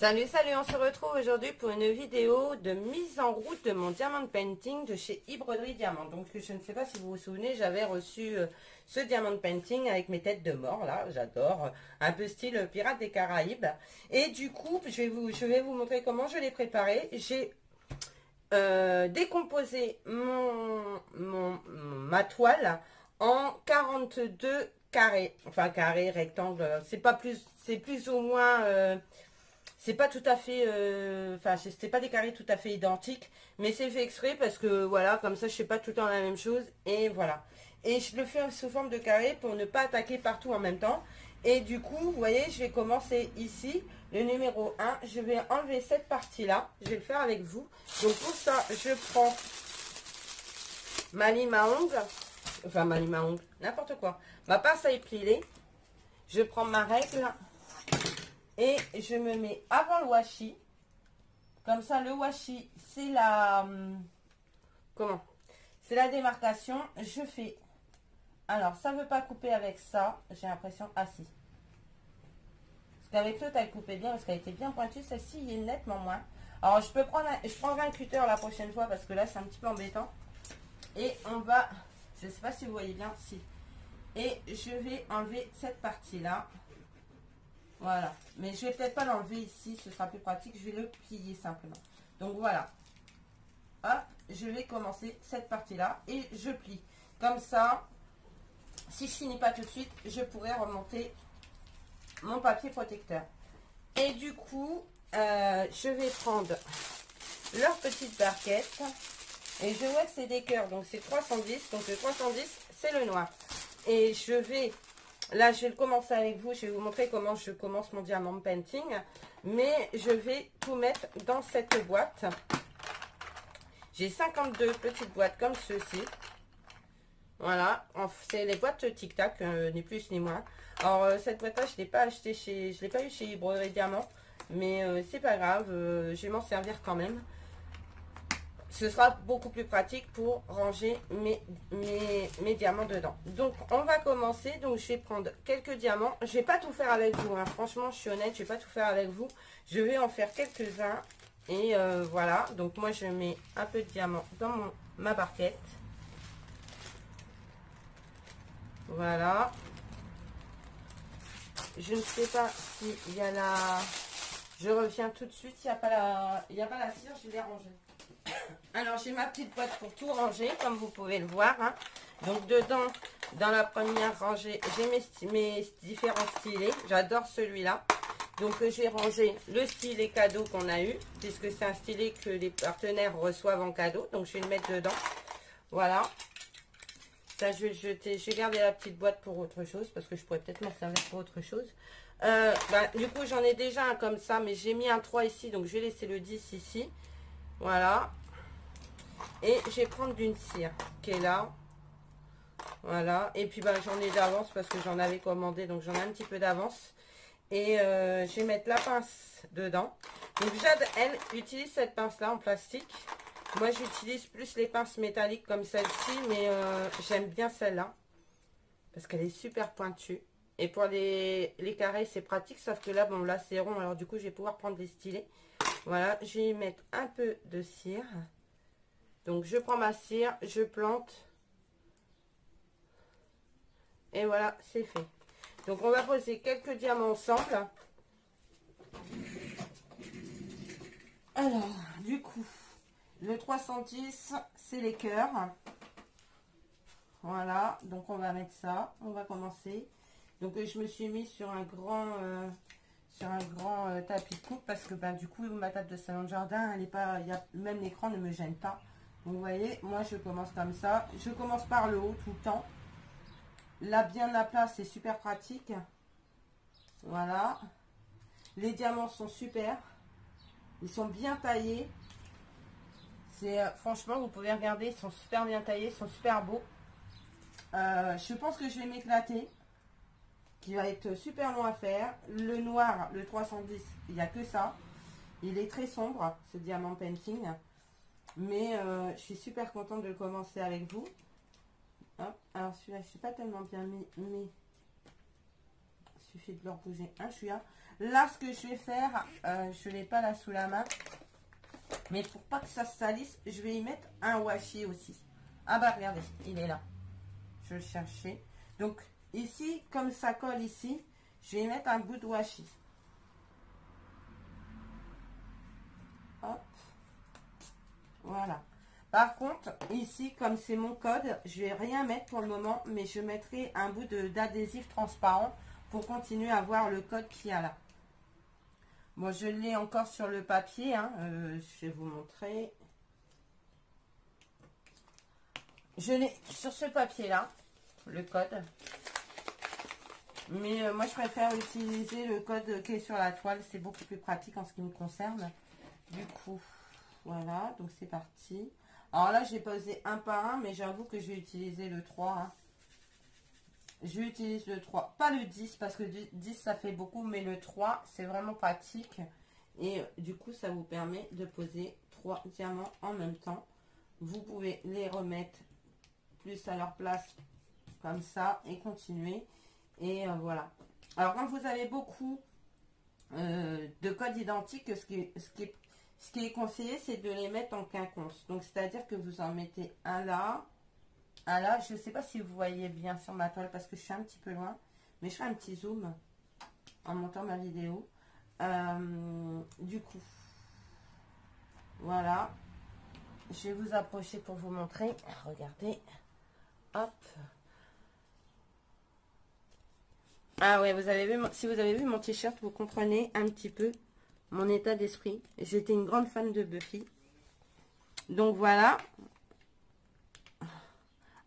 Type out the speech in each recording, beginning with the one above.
Salut, salut, on se retrouve aujourd'hui pour une vidéo de mise en route de mon diamant painting de chez Broderie Diamant. Donc je ne sais pas si vous vous souvenez, j'avais reçu ce diamant painting avec mes têtes de mort là, j'adore, un peu style Pirates des Caraïbes. Et du coup, je vais vous montrer comment je l'ai préparé. J'ai décomposé ma toile en 42 carrés, enfin carrés, rectangles, c'est plus ou moins... c'est pas tout à fait, enfin, c'est pas des carrés tout à fait identiques, mais c'est fait exprès parce que voilà, comme ça je fais pas tout le temps la même chose et voilà. Et je le fais sous forme de carré pour ne pas attaquer partout en même temps. Et du coup, vous voyez, je vais commencer ici, le numéro 1. Je vais enlever cette partie-là, je vais le faire avec vous. Donc pour ça, je prends ma lime à ongles, enfin ma lime à ongles, n'importe quoi, ma pince à épiler. Je prends ma règle. Et je me mets avant le washi. Comme ça, le washi, c'est la... comment? C'est la démarcation. Je fais... Alors, ça ne veut pas couper avec ça. J'ai l'impression... Ah, si. Parce qu'avec l'autre, elle coupait bien. Parce qu'elle était bien pointue. Celle-ci, il est nettement moins. Alors, je prendrai un cutter la prochaine fois. Parce que là, c'est un petit peu embêtant. Et on va... Je ne sais pas si vous voyez bien. Si. Et je vais enlever cette partie-là. Voilà, mais je vais peut-être pas l'enlever ici, ce sera plus pratique, je vais le plier simplement. Donc voilà, hop, je vais commencer cette partie-là et je plie. Comme ça, si je finis pas tout de suite, je pourrai remonter mon papier protecteur. Et du coup, je vais prendre leur petite barquette et je vois que c'est des cœurs, donc c'est 310, donc le 310 c'est le noir. Et je vais... Là, je vais le commencer avec vous. Je vais vous montrer comment je commence mon diamant painting. Mais je vais tout mettre dans cette boîte. J'ai 52 petites boîtes comme ceci. Voilà. C'est les boîtes Tic Tac, ni plus ni moins. Alors, cette boîte-là, je ne l'ai pas achetée chez... Je l'ai pas eu chez Broderie Diamant. Mais c'est pas grave. Je vais m'en servir quand même. Ce sera beaucoup plus pratique pour ranger mes diamants dedans. Donc, on va commencer. Donc, je vais prendre quelques diamants. Je vais pas tout faire avec vous. Hein. Franchement, je suis honnête, je vais pas tout faire avec vous. Je vais en faire quelques-uns. Et voilà. Donc, moi, je mets un peu de diamants dans ma barquette. Voilà. Je ne sais pas s'il y a la... Je reviens tout de suite. Il n'y a pas la cire, je vais les ranger. Alors, j'ai ma petite boîte pour tout ranger, comme vous pouvez le voir. Hein. Donc, dedans, dans la première rangée, j'ai mes différents stylets. J'adore celui-là. Donc, je vais ranger le stylet cadeau qu'on a eu, puisque c'est un stylet que les partenaires reçoivent en cadeau. Donc, je vais le mettre dedans. Voilà. Ça, je vais le jeter. Je vais garder la petite boîte pour autre chose, parce que je pourrais peut-être m'en servir pour autre chose. Du coup, j'en ai déjà un comme ça, mais j'ai mis un 3 ici. Donc, je vais laisser le 10 ici. Voilà. Et je vais prendre d'une cire qui est là. Voilà. Et puis j'en ai d'avance parce que j'en avais commandé. Donc j'en ai un petit peu d'avance. Et je vais mettre la pince dedans. Donc Jade, elle, utilise cette pince là en plastique. Moi j'utilise plus les pinces métalliques comme celle-ci. Mais j'aime bien celle-là. Parce qu'elle est super pointue. Et pour les carrés c'est pratique. Sauf que là, bon là c'est rond. Alors du coup je vais pouvoir prendre des stylets. Voilà. Je vais y mettre un peu de cire. Donc, je prends ma cire, je plante. Et voilà, c'est fait. Donc, on va poser quelques diamants ensemble. Alors, du coup, le 310, c'est les cœurs. Voilà, donc on va mettre ça. On va commencer. Donc, je me suis mis sur un grand... tapis de coupe parce que du coup ma table de salon de jardin elle est pas, même l'écran ne me gêne pas. Donc, vous voyez, moi je commence comme ça. Je commence par le haut tout le temps. Là, bien à plat, c'est super pratique. Voilà. Les diamants sont super. Ils sont bien taillés. Franchement, vous pouvez regarder, ils sont super bien taillés, ils sont super beaux. Je pense que je vais m'éclater. Qui va être super long à faire. Le noir, le 310, il n'y a que ça. Il est très sombre, ce diamant painting. Mais je suis super contente de le commencer avec vous. Hop. Alors celui-là, je ne suis pas tellement bien mis, mais il suffit de leur bouger un chouïa. Là, ce que je vais faire, je ne l'ai pas là sous la main. Mais pour pas que ça se salisse, je vais y mettre un washi aussi. Ah bah regardez, il est là. Je le cherchais. Donc ici, comme ça colle ici, je vais y mettre un bout de washi. Hop. Voilà. Par contre, ici, comme c'est mon code, je vais rien mettre pour le moment, mais je mettrai un bout d'adhésif transparent pour continuer à voir le code qu'il y a là. Bon, je l'ai encore sur le papier, hein. Je vais vous montrer. Je l'ai sur ce papier-là, le code. Mais moi, je préfère utiliser le code qui est sur la toile. C'est beaucoup plus pratique en ce qui me concerne. Du coup, voilà. Donc, c'est parti. Alors là, j'ai posé un par un, mais j'avoue que je vais utiliser le 3. Hein. J'utilise le 3. Pas le 10, parce que 10, ça fait beaucoup. Mais le 3, c'est vraiment pratique. Et du coup, ça vous permet de poser 3 diamants en même temps. Vous pouvez les remettre plus à leur place comme ça et continuer. Et voilà. Alors, quand vous avez beaucoup de codes identiques, ce qui est conseillé, c'est de les mettre en quinconce. Donc, c'est-à-dire que vous en mettez un là. Je ne sais pas si vous voyez bien sur ma toile parce que je suis un petit peu loin. Mais je fais un petit zoom en montant ma vidéo. Du coup, voilà. Je vais vous approcher pour vous montrer. Regardez. Hop. Ah ouais, vous avez vu, si vous avez vu mon t-shirt, vous comprenez un petit peu mon état d'esprit. J'étais une grande fan de Buffy. Donc voilà.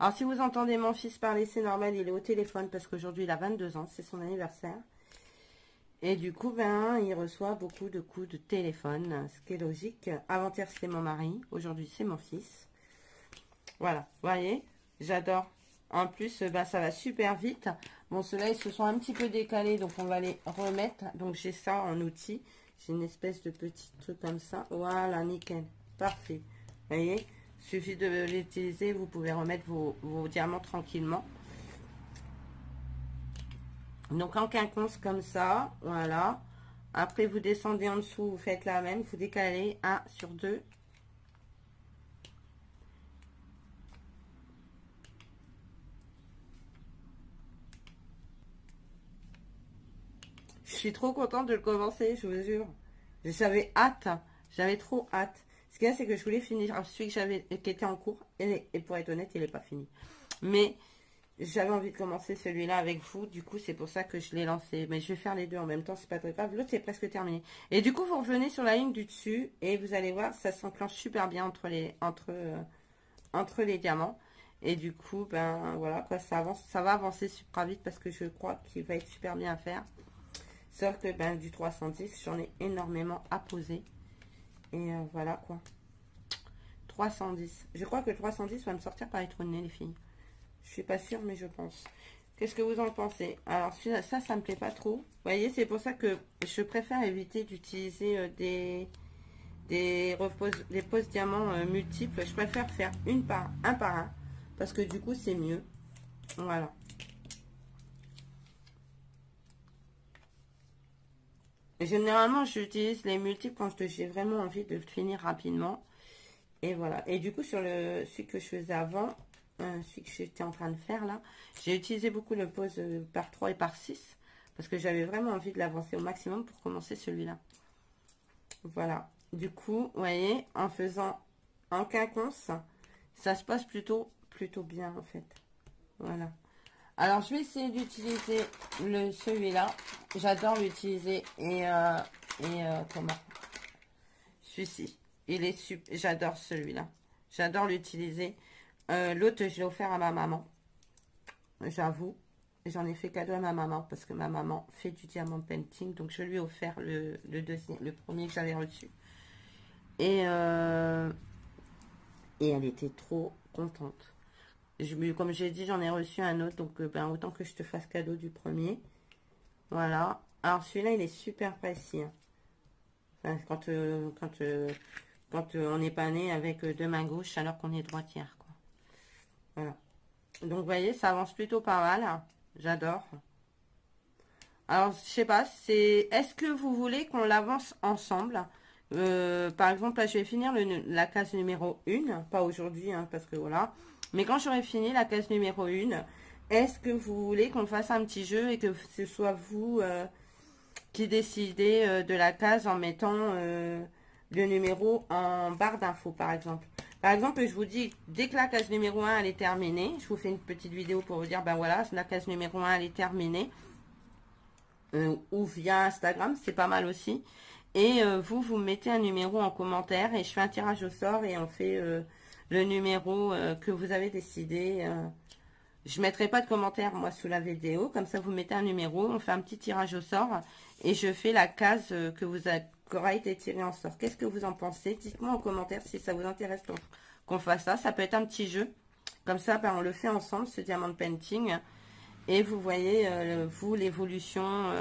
Alors si vous entendez mon fils parler, c'est normal, il est au téléphone parce qu'aujourd'hui il a 22 ans, c'est son anniversaire. Et du coup, ben, il reçoit beaucoup de coups de téléphone, ce qui est logique. Avant-hier, c'était mon mari, aujourd'hui, c'est mon fils. Voilà, vous voyez, j'adore. En plus, ben, ça va super vite. Bon, ceux-là, ils se sont un petit peu décalés, donc on va les remettre. Donc, j'ai ça en outil. J'ai une espèce de petit truc comme ça. Voilà, nickel. Parfait. Vous voyez, il suffit de l'utiliser. Vous pouvez remettre vos diamants tranquillement. Donc, en quinconce comme ça. Voilà. Après, vous descendez en dessous. Vous faites la même. Vous décalez 1 sur 2. Je suis trop contente de le commencer, je vous jure. J'avais hâte, j'avais trop hâte. Ce qu'il y a, c'est que je voulais finir celui qui était en cours. Et pour être honnête, il n'est pas fini. Mais j'avais envie de commencer celui-là avec vous. Du coup, c'est pour ça que je l'ai lancé. Mais je vais faire les deux en même temps, c'est pas très grave. L'autre, c'est presque terminé. Et du coup, vous revenez sur la ligne du dessus. Et vous allez voir, ça s'enclenche super bien entre les diamants. Et du coup, ben voilà, quoi, ça avance, ça va avancer super vite parce que je crois qu'il va être super bien à faire. Sauf que ben, du 310, j'en ai énormément à poser. Et voilà quoi. 310. Je crois que le 310 va me sortir par les trous de nez, les filles. Je suis pas sûre, mais je pense. Qu'est-ce que vous en pensez? Alors, ça me plaît pas trop. Vous voyez, c'est pour ça que je préfère éviter d'utiliser des poses diamants multiples. Je préfère faire un par un. Parce que du coup, c'est mieux. Voilà. Généralement, j'utilise les multiples quand j'ai vraiment envie de le finir rapidement. Et voilà. Et du coup, sur celui que je faisais avant, celui que j'étais en train de faire là, j'ai utilisé beaucoup le pose par 3 et par 6. Parce que j'avais vraiment envie de l'avancer au maximum pour commencer celui-là. Voilà. Du coup, vous voyez, en faisant en quinconce, ça se passe plutôt bien en fait. Voilà. Alors, je vais essayer d'utiliser celui-là. J'adore l'utiliser. Comment? Celui-ci. Il est super. J'adore celui-là. J'adore l'utiliser. L'autre, je l'ai offert à ma maman. J'avoue. J'en ai fait cadeau à ma maman parce que ma maman fait du diamant painting. Donc, je lui ai offert le premier que j'avais reçu. Et elle était trop contente. Comme j'ai dit, j'en ai reçu un autre, donc ben, autant que je te fasse cadeau du premier. Voilà. Alors celui-là, il est super précis. Hein. Enfin, quand on n'est pas né avec deux mains gauches alors qu'on est droitière. Quoi. Voilà. Donc vous voyez, ça avance plutôt pas mal. Hein. J'adore. Alors, je sais pas, c'est... Est-ce que vous voulez qu'on l'avance ensemble? Par exemple, là, je vais finir la case numéro 1. Pas aujourd'hui, hein, parce que voilà. Mais quand j'aurai fini la case numéro 1, est-ce que vous voulez qu'on fasse un petit jeu et que ce soit vous qui décidez de la case en mettant le numéro en barre d'infos, par exemple? Par exemple, je vous dis, dès que la case numéro 1 elle est terminée, je vous fais une petite vidéo pour vous dire, ben voilà, la case numéro 1 elle est terminée. Ou via Instagram, c'est pas mal aussi. Et vous mettez un numéro en commentaire et je fais un tirage au sort et on fait le numéro que vous avez décidé. Je mettrai pas de commentaire moi sous la vidéo, comme ça vous mettez un numéro, on fait un petit tirage au sort et je fais la case qui aura été tirée en sort. Qu'est-ce que vous en pensez? Dites-moi en commentaire si ça vous intéresse qu'on fasse ça. Ça peut être un petit jeu. Comme ça, ben, on le fait ensemble, ce diamant painting. Et vous voyez, vous, l'évolution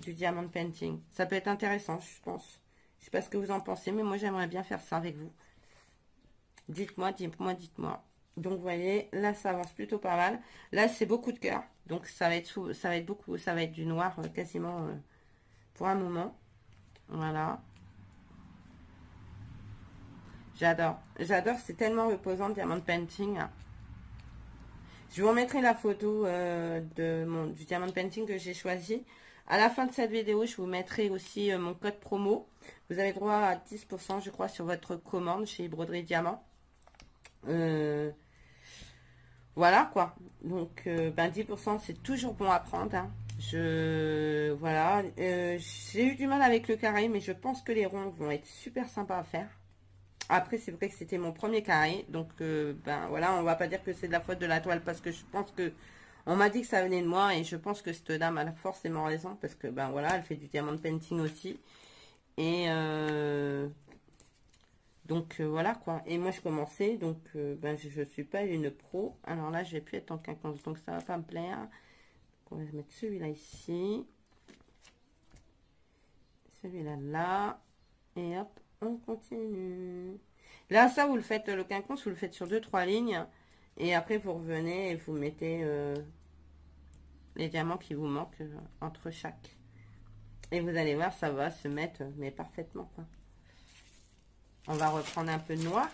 du diamond painting. Ça peut être intéressant, je pense. Je sais pas ce que vous en pensez, mais moi, j'aimerais bien faire ça avec vous. Dites-moi, dites-moi, dites-moi. Donc, vous voyez, là, ça avance plutôt pas mal. Là, c'est beaucoup de cœur. Donc, ça va être du noir quasiment pour un moment. Voilà. J'adore. J'adore, c'est tellement reposant, le diamond painting. Je vous remettrai la photo du diamond painting que j'ai choisi. À la fin de cette vidéo, je vous mettrai aussi mon code promo. Vous avez droit à 10%, je crois, sur votre commande chez Broderie Diamant. Voilà, quoi. Donc, 10%, c'est toujours bon à prendre. Hein. Voilà. J'ai eu du mal avec le carré, mais je pense que les ronds vont être super sympas à faire. Après, c'est vrai que c'était mon premier carré. Donc, voilà, on va pas dire que c'est de la faute de la toile. Parce que je pense que... On m'a dit que ça venait de moi. Et je pense que cette dame a forcément raison. Parce que, voilà, elle fait du diamant painting aussi. Et... donc, voilà, quoi. Et moi, je commençais. Donc, je suis pas une pro. Alors là, je vais plus être en quinconce. Donc, ça va pas me plaire. Donc, on va mettre celui-là ici. Celui-là, là. Et hop. On continue. Là, ça, vous le faites, le quinconce, vous le faites sur 2-3 lignes. Et après, vous revenez et vous mettez les diamants qui vous manquent entre chaque. Et vous allez voir, ça va se mettre, mais parfaitement, quoi. On va reprendre un peu de noir.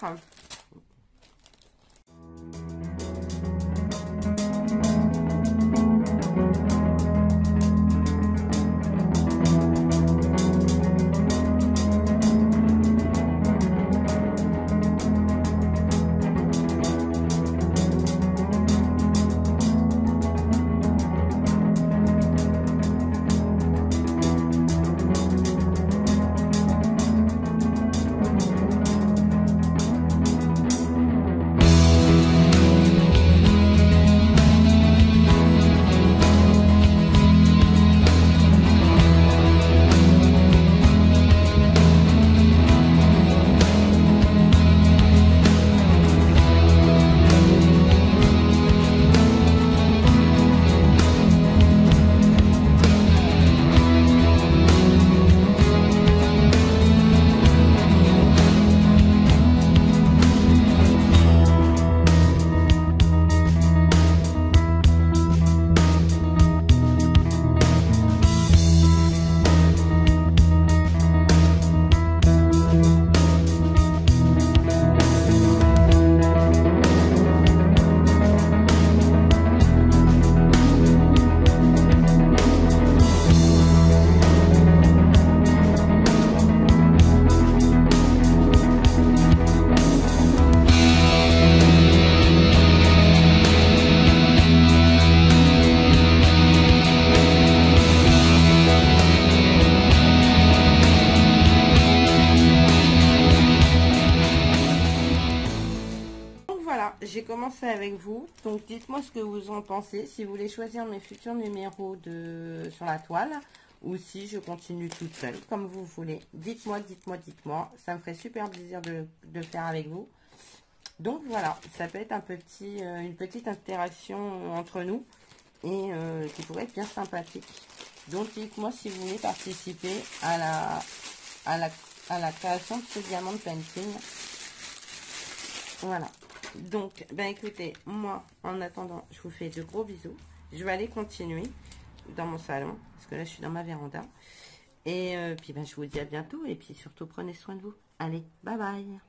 J'ai commencé avec vous, donc dites-moi ce que vous en pensez, si vous voulez choisir mes futurs numéros sur la toile, ou si je continue toute seule, comme vous voulez. Dites-moi, dites-moi, dites-moi, ça me ferait super plaisir de le faire avec vous. Donc voilà, ça peut être une petite interaction entre nous, et qui pourrait être bien sympathique. Donc dites-moi si vous voulez participer à la création de ce diamant painting. Voilà. Donc, écoutez, moi, en attendant, je vous fais de gros bisous. je vais aller continuer dans mon salon, parce que là, je suis dans ma véranda. Et puis, ben, je vous dis à bientôt. Et puis, surtout, prenez soin de vous. Allez, bye bye.